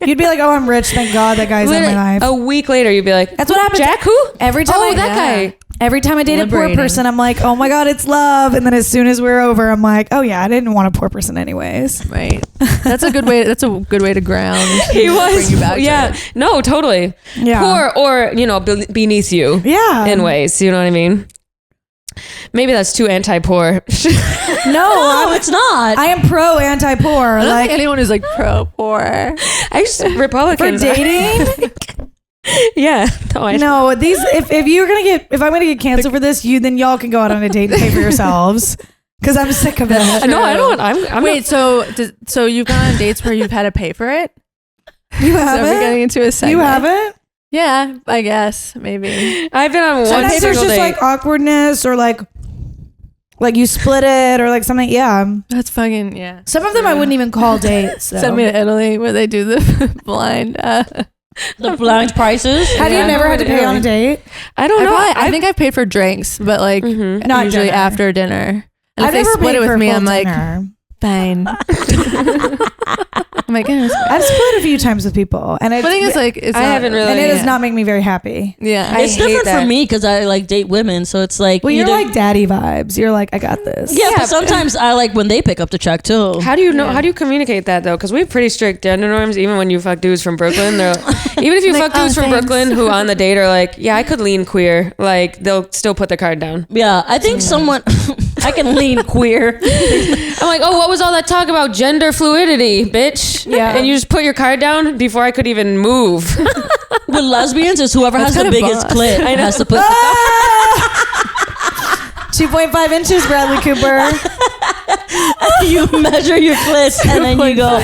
You'd be like, oh, I'm rich. Thank God that guy's in my life. A week later, you'd be like, That's what happens. Jack, who? Every time Guy. Every time I date a poor Liberating. person, I'm like, oh my God, it's love. And then as soon as we're over, I'm like, oh yeah, I didn't want a poor person anyways. right. That's a good way. That's a good way to ground. He was. Bring you back to Yeah. it. No, totally. Yeah. Poor or, beneath you. Yeah. In ways. You know what I mean? Maybe that's too anti-poor. No, it's not. I am pro anti-poor. I don't Like think anyone is like pro poor. I used to, for Republicans. dating. Yeah. No, I No, these if I'm gonna get canceled for this, then y'all can go out on a date and pay for yourselves. Because I'm sick of it. No, I don't. I'm Wait, so you've gone on dates where you've had to pay for it? You So we're haven't? getting into a segment. You haven't? Yeah, I guess maybe. I've been on one Sometimes there's single just date. like awkwardness or like you split it or like something. Yeah. That's fucking yeah. Some of them I wouldn't even call dates. So. Send me to Italy where they do the blind. The blind prices. Have you Yeah. never had to pay on a date? I don't know. I think I've paid for drinks, but like Not usually dinner. after dinner. And I've if they never split paid it for with me, full I'm like, dinner. fine. Oh my goodness. I've split a few times with people, and The thing is, like, it's I not- haven't really- and it does yeah. not make me very happy. Yeah. It's hate different that. for me because I like date women, so it's like Well, you're either- like daddy vibes. You're like, I got this. yeah, but sometimes I like when they pick up the check too. How do you know? How do you communicate that though? Because we have pretty strict gender norms. Even when you fuck dudes from Brooklyn, they're even if you fuck dudes from Brooklyn who on the date are like, yeah, I could lean queer. Like they'll still put the card down. Yeah, I think someone I can lean queer. I'm like, oh, what was all that talk about gender fluidity, bitch? Yeah. And you just put your card down before I could even move. With lesbians, it's whoever has the kinda biggest boss. clit has to put. 2.5 inches, Bradley Cooper. You measure your clit and then you go.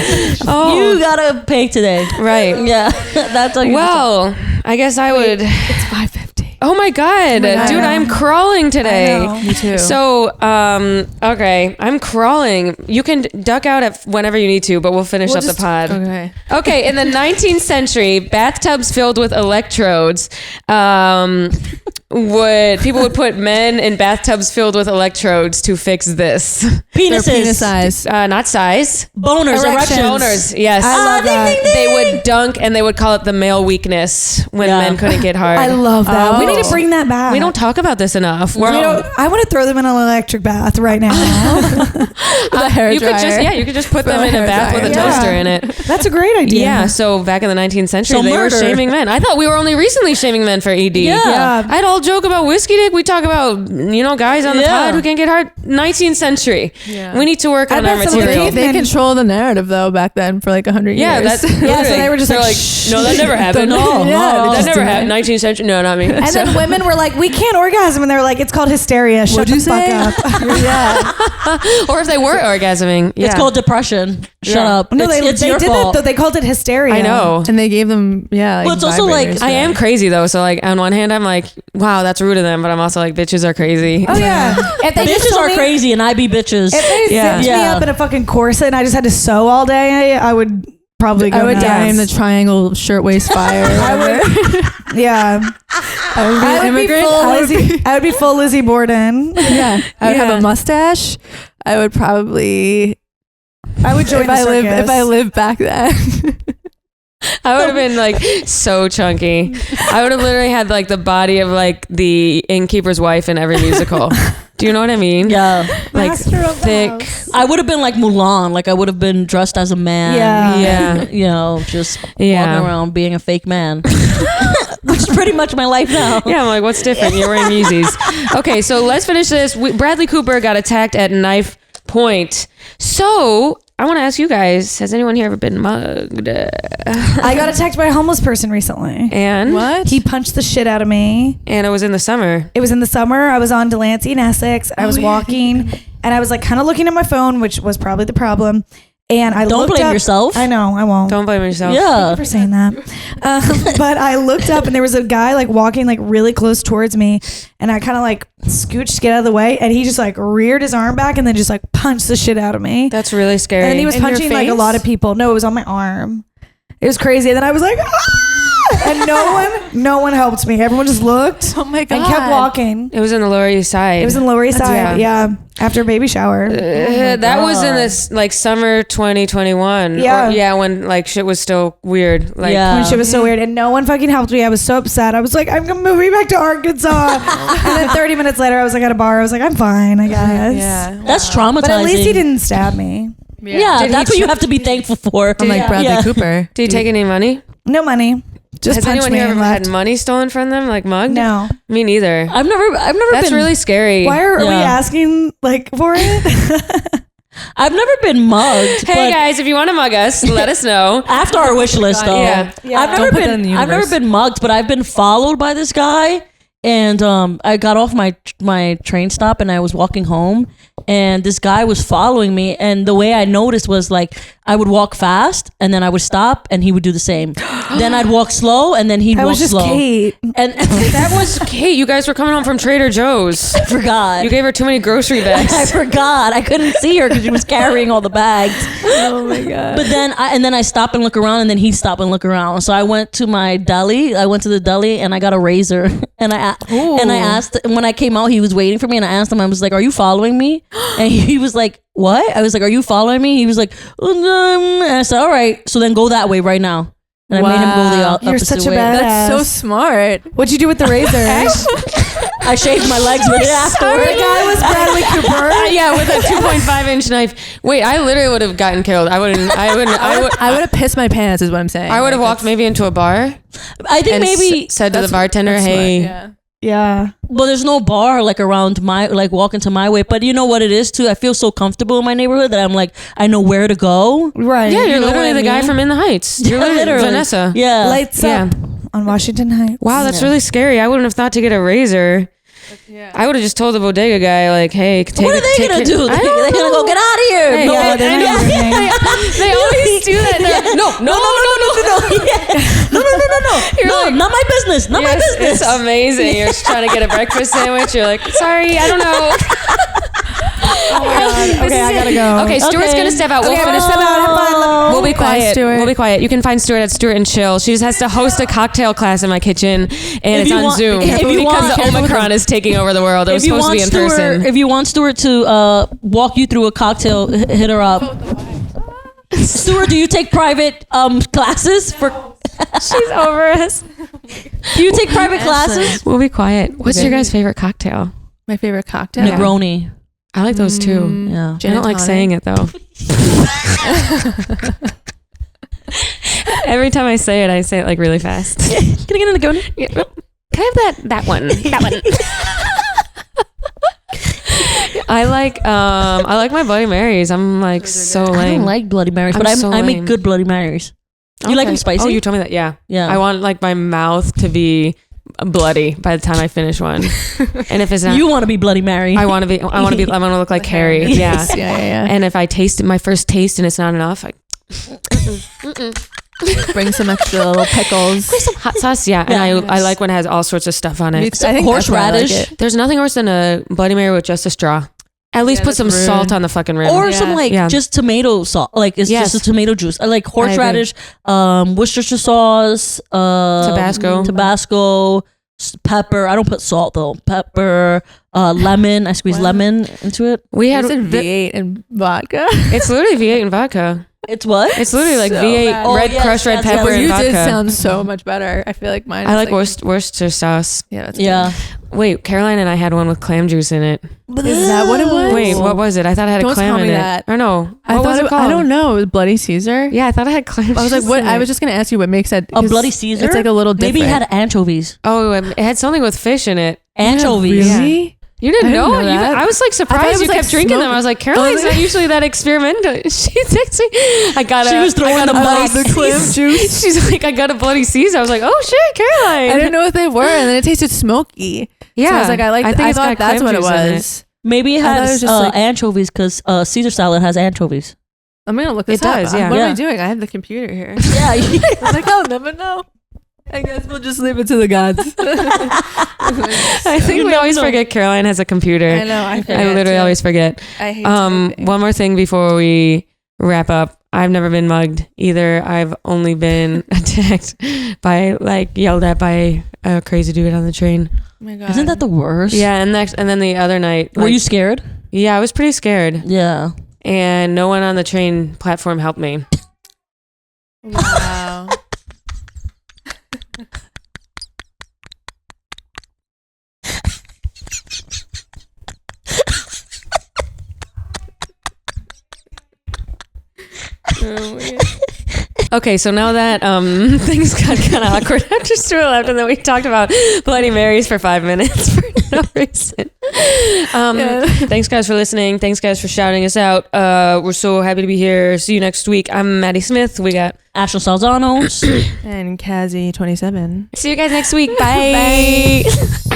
Oh. You gotta pay today. Right. Yeah, that's how you. Well, I guess I would. It's 5:50. Oh my god, God. dude, I'm crawling today. I know. Me too. So, okay, I'm crawling. You can duck out at whenever you need to, but we'll finish up the pod. Okay. Okay, in the 19th century, bathtubs filled with electrodes people would put men in bathtubs filled with electrodes to fix this. Their Penises, penis size. Not size. boners, Erections. erections. Boners, yes. I love that. They would dunk and they would call it the male weakness when Yeah. men couldn't get hard. I love that. We need to Oh. bring that back. We don't talk about this enough. We're I want to throw them in an electric bath right now. The hair you could dryer. just you could just put them in a hair bath with a dryer. toaster in it. That's a great idea. Yeah, so back in the 19th century, So they murder. were shaming men. I thought we were only recently shaming men for ED. Yeah. I'd all joke about whiskey dick. We talk about, guys on the Yeah. pod who can't get hard. 19th century. Yeah. We need to work I on our bet some of the material. cavemen- They control the narrative though back then for like 100 Yeah, years. that's Yeah, so they were just they're like, no, that never happened. No, that just never do happened. 19th century. No, not me. And So- then women were like, we can't orgasm. And they were like, it's called hysteria. Shut What'd the you fuck say? up. Yeah. or if they were orgasming, yeah. It's called depression. Shut Yeah. up. No, it's they your did fault. that though. They called it hysteria. I know. And they gave them Well, it's also like- vibrators I for am that. crazy though. So like on one hand, I'm like, wow, that's rude of them, but I'm also like, bitches are crazy. Oh yeah. If they just Bitches told are me- crazy and I be bitches. If they Yeah. zipped me Yeah. up in a fucking corset and I just had to sew all day, I would probably go I would nuts. die in the triangle shirtwaist fire. I would. Yeah. I would be an immigrant. I would be full Lizzie Borden. Yeah, I would have a mustache. I would probably. I would join if I lived back then. I would have been like so chunky. I would have literally had like the body of like the innkeeper's wife in every musical. Do you know what I mean? Yeah. Like Master of the thick. house. I would have been like Mulan. Like I would have been dressed as a man. Yeah. And, you know, just Yeah. walking around being a fake man. Which is pretty much my life now. Yeah, I'm like, what's different? You're wearing Yeezys. Okay, so let's finish this. Bradley Cooper got attacked at knife point. So I want to ask you guys, has anyone here ever been mugged? I got attacked by a homeless person recently. And? What? He punched the shit out of me. And it was in the summer. It was in the summer. I was on Delancey in Essex. I was walking and I was like kind of looking at my phone, which was probably the problem. And I Don't looked blame up, yourself. I know, I won't. Don't blame yourself. Yeah. For saying that. But I looked up and there was a guy like walking like really close towards me, and I kind of like scooched to get out of the way, and he just like reared his arm back and then just like punched the shit out of me. That's really scary. And he was In your punching like a face? lot of people. No, it was on my arm. It was crazy. And then I was like, ah! And no one helped me. Everyone just looked Oh my and kept walking. It was in the Lower East Side. It was in the Lower East That's- Side. Yeah. After a baby shower. That was in this like summer 2021. Yeah. Yeah, when like shit was still weird. Like, Yeah. When shit was so weird and no one fucking helped me. I was so upset. I was like, I'm moving back to Arkansas. And then 30 minutes later, I was like at a bar. I was like, I'm fine, I guess. Yeah. That's traumatizing. But at least he didn't stab me. Yeah, Did that's he what you have to be thankful for. I'm like Bradley Yeah. Cooper. Did you take any money? No money. Just Has punched anyone me here and ever left. had money stolen from them, like mugged? No. Me neither. I've never That's been really scary. Why are we Yeah. asking like for it? I've never been mugged. Hey but guys, if you want to mug us, let us know. after our wish list though. Yeah. I've never Don't put that in the I've never universe. been mugged, but I've been followed by this guy. And I got off my train stop and I was walking home, and this guy was following me, and the way I noticed was like I would walk fast and then I would stop and he would do the same. Then I'd walk slow and then he'd That walk was just slow. Kate. And That was Kate. You guys were coming home from Trader Joe's. I forgot. You gave her too many grocery I bags. forgot. I couldn't see her because she was carrying all the bags. Oh my god. But then I stopped and look around, and then he'd stop and look around. So I went to my deli. I went to the deli and I got a razor. And I asked, and when I came out, he was waiting for me, and I asked him, I was like, "Are you following me?" And he was like, "What?" I was like, "Are you following me?" He was like, and I said, "All right, so then go that way right now." And I made him go the Wow. You're opposite such a way. badass. That's so smart. What'd you do with the razor? I shaved my legs with it afterwards. The guy was Bradley Cooper. Yeah, with a 2.5-inch knife. Wait, I literally would have gotten killed. I would have pissed my pants is what I'm saying. I would have Like, walked maybe into a bar I think and maybe said to the that's- bartender, that's smart, "Hey, yeah. Yeah. Well, there's no bar like around my like walking to my way. But you know what it is too? I feel so comfortable in my neighborhood that I'm like I know where to go. Right. yeah, you're You know literally what I the guy mean? from In the Heights. You're literally Vanessa." Yeah. Lights Yeah. up on Washington Heights. Wow, that's really scary. I wouldn't have thought to get a razor. I would have just told the bodega guy, like, "Hey, take What are they gonna do? They're I don't gonna go know. get out of here. Hey, No, yeah, they don't know your name. They always do that. They're like, no. No, not my business. Not my Yes, business. it's amazing. You're just trying to get a breakfast sandwich. You're like, "Sorry, I don't know." Okay, I gotta go. Okay, Stuart's Okay. gonna step out. Okay, I'm gonna step out. Have fun. We'll be quiet. Stuart. We'll be quiet. You can find Stuart at Stuart and Chill. She just has to host a cocktail class in my kitchen, and it's you on want- Zoom if you because want- the Omicron is taking over the world. It was supposed to be in person. If you want Stuart to walk you through a cocktail, hit her up. Stuart, do you take private classes for? She's over us. Do you take private classes? We'll be quiet. What's your guys' favorite cocktail? My favorite cocktail. Negroni. I like those too. Yeah. I don't like saying it though. Every time I say it like really fast. Can I get a Negroni? Yeah. Can I have that one? That one. I like my Bloody Marys. I'm like so lame. I don't like Bloody Marys, but I'm so I make lame. good Bloody Marys. You like them spicy? Oh, you told me that. Yeah. Yeah. I want like my mouth to be bloody by the time I finish one. And if it's not, You want to be Bloody Mary? I want to look like Carrie. Yeah. Yeah. And if I taste it, my first taste and it's not enough, I Bring some extra little pickles. some hot sauce. Yeah. And I like when it has all sorts of stuff on it. I think that's why I like horseradish. it. There's nothing worse than a Bloody Mary with just a straw. At least put some that's rude. salt on the fucking rim. Or some like Yeah. just tomato sauce, like it's Yes. just a tomato juice. I like horseradish, Worcestershire sauce, Tabasco. pepper. I don't put salt though. Pepper, lemon. I squeeze lemon into it. We had V8 and vodka. it's literally V8 and vodka. It's what? It's literally like So V8 bad. red yes, crushed red yes, pepper yes. and You vodka. did sound so much better. I feel like mine. I is like Worcester sauce. Yeah, that's Yeah. Wait, Caroline and I had one with clam juice in it. good. Is that what it was? Wait, what was it? I thought it had Don't a clam tell in me it. that. Or no, I what was thought it called? I don't know. It was Bloody Caesar. Yeah, I thought it had clam. I was like, juice what? in I it. was just gonna ask you what makes that A 'cause Bloody Caesar. It's like a little different. Maybe it had anchovies. Oh, it had something with fish in it. Anchovies. Really? You didn't I didn't know? know that. I was like I surprised thought it you was, kept like, drinking them. smoke- I was like, Caroline's not usually that experimental. She texted me. I got She was throwing the Bloody the clam juice. She's like, I got a Bloody Caesar. I was like, oh shit, Caroline. I didn't know what they were, and then it tasted smoky. Yeah, so I was like, I it's thought got that's clam what it juice in it. was. Maybe it I thought it has was just like- anchovies because Caesar salad has anchovies. I'm gonna look this It up. does, yeah. What am Yeah. I doing? I have the computer here. Yeah. I'm like, I'll never know. I guess we'll just leave it to the gods. I think we never always know. forget Caroline has a computer. I know. I literally always forget. I hate typing. One more thing before we wrap up. I've never been mugged either. I've only been attacked yelled at by a crazy dude on the train. Oh my God. Isn't that the worst? Yeah, and then the other night. Were you scared? Yeah, I was pretty scared. Yeah. And no one on the train platform helped me. Wow. Okay, so now that things got kind of awkward after Stuart left, and then we talked about Bloody Marys for 5 minutes for no reason. Thanks, guys, for listening. Thanks, guys, for shouting us out. We're so happy to be here. See you next week. I'm Maddie Smith. We got Ashley Salzano. And Kazi 27. See you guys next week. Bye. Bye.